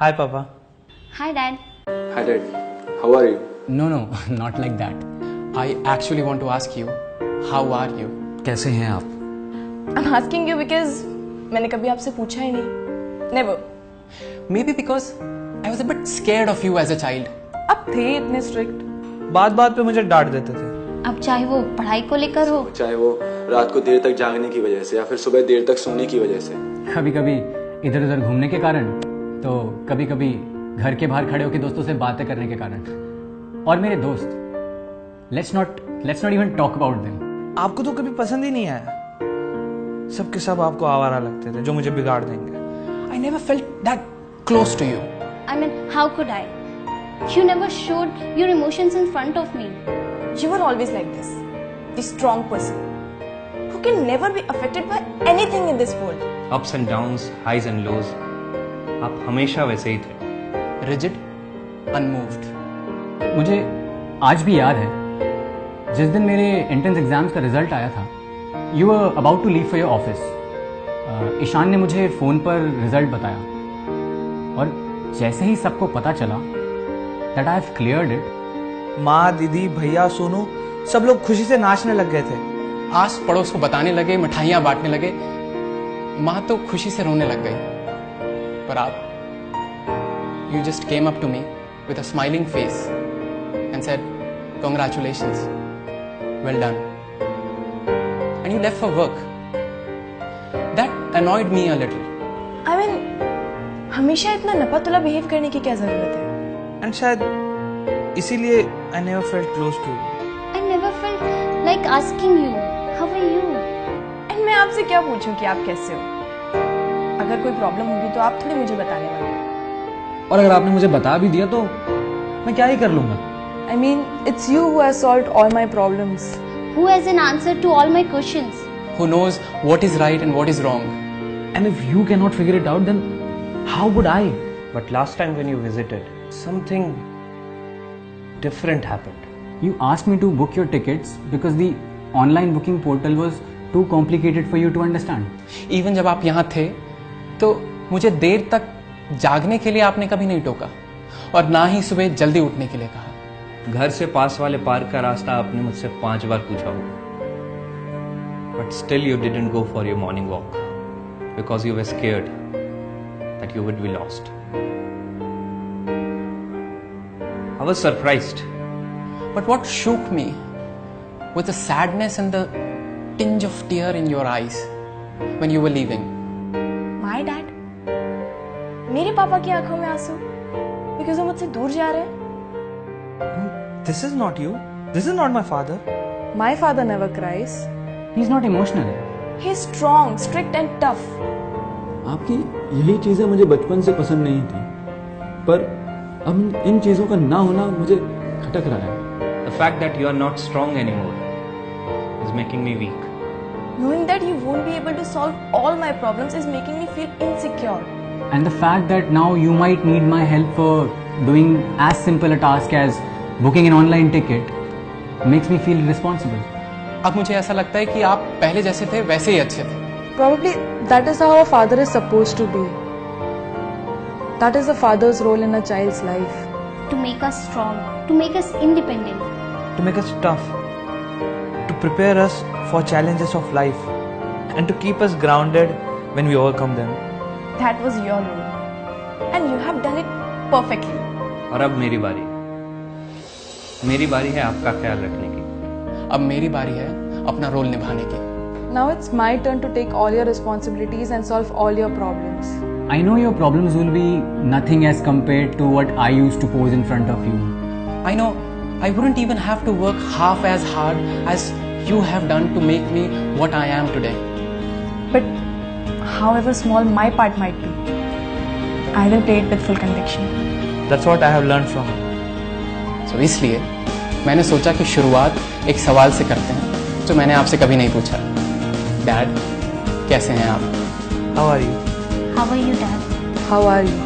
Hi, Papa. Hi, Dad. Hi Dad, how are you? No, not like that. I actually want to ask you, how are you? कैसे हैं आप? I'm asking you because मैंने कभी आपसे पूछा ही नहीं. Never. Maybe because I was a bit scared of you as a child. आप थे इतने strict. बात बात पे मुझे डांट देते थे. अब चाहे वो पढ़ाई को लेकर हो, चाहे वो रात को देर तक जागने की वजह से या फिर सुबह देर तक सोने की वजह से. कभी कभी इधर उधर घूमने के कारण, तो कभी कभी घर के बाहर खड़े होकर दोस्तों से बातें करने के कारण. और मेरे दोस्त, let's not even talk about them. आपको तो कभी पसंद ही नहीं आया. सबके सब आपको आवारा लगते थे जो मुझे बिगाड़ देंगे. I never felt that close to you. I mean, how could I? You never showed your emotions in front of me. You were always like this. The strong person who can never be affected by anything in this world. Ups and downs, highs and lows, आप हमेशा वैसे ही थे. Rigid, unmoved. मुझे आज भी याद है जिस दिन मेरे एंट्रेंस एग्जाम्स का रिजल्ट आया था. You were about to leave for your office. Ishaan ने मुझे फ़ोन पर रिजल्ट बताया और जैसे ही सबको पता चला that I have cleared it, माँ, दीदी, भैया, सोनू सब लोग खुशी से नाचने लग गए थे. आस पड़ोस को बताने लगे, मिठाइयाँ बांटने लगे. माँ तो खुशी से रोने लग गई. पर आप, you just came up to me with a smiling face and said, "Congratulations, well done." And you left for work. That annoyed me a little. I mean, हमेशा इतना नपा-तुला बिहेव करने की क्या जरूरत है? एंड शायद इसीलिए I never felt close to you. I never felt like asking you, how are you? And मैं आपसे क्या पूछूं कि आप कैसे हो? अगर कोई प्रॉब्लम होगी तो आप थोड़ी मुझे बताने वाले हो. और अगर आपने मुझे बता भी दिया तो मैं क्या ही कर लूंगा. I mean, it's you who has solved all my problems. Who has an answer to all my questions? Who knows what is right and what is wrong? And if you cannot figure it out, then how would I? But last time when you visited, something different happened. You asked me to book your tickets because the online booking portal was too complicated for you to understand. Even जब आप यहाँ थे, तो मुझे देर तक जागने के लिए आपने कभी नहीं टोका और ना ही सुबह जल्दी उठने के लिए कहा. घर से पास वाले पार्क का रास्ता आपने मुझसे 5 बार पूछा होगा. But still you didn't go for your morning walk because you were scared that you would be lost. I was surprised. But what shook me was the sadness and the tinge of tear in your eyes when you were leaving. My dad? मेरे पापा की आंखों में आंसू? Because वो मुझसे दूर जा रहे हैं? This is not you. This is not my father. My father never cries. He's not emotional. He's strong, strict and tough. आपकी यही चीजें मुझे बचपन से पसंद नहीं थी, पर अब इन चीजों का ना होना मुझे खटक रहा है. The fact that you are not strong anymore is making me weak. Knowing that you won't be able to solve all my problems is making me feel insecure. And the fact that now you might need my help for doing as simple a task as booking an online ticket makes me feel responsible. अब मुझे ऐसा लगता है कि आप पहले जैसे थे वैसे ही अच्छे थे. Probably that is how a father is supposed to be. That is a father's role in a child's life. To make us strong, to make us independent. To make us tough, to prepare us for challenges of life, and to keep us grounded when we overcome them. That was your role. And you have done it perfectly. और अब मेरी बारी. मेरी बारी है आपका ख्याल रखने की. अब मेरी बारी है अपना रोल निभाने की. Now it's my turn to take all your responsibilities and solve all your problems. I know your problems will be nothing as compared to what I used to pose in front of you. I know I wouldn't even have to work half as hard as you have done to make me what I am today. But however small my part might be, I will play it with full conviction. That's what I have learned from you. So इसलिए मैंने सोचा कि शुरुआत एक सवाल से करते हैं जो मैंने आपसे कभी नहीं पूछा. डैड, कैसे हैं आप? How are you? How are you, Dad? How are you?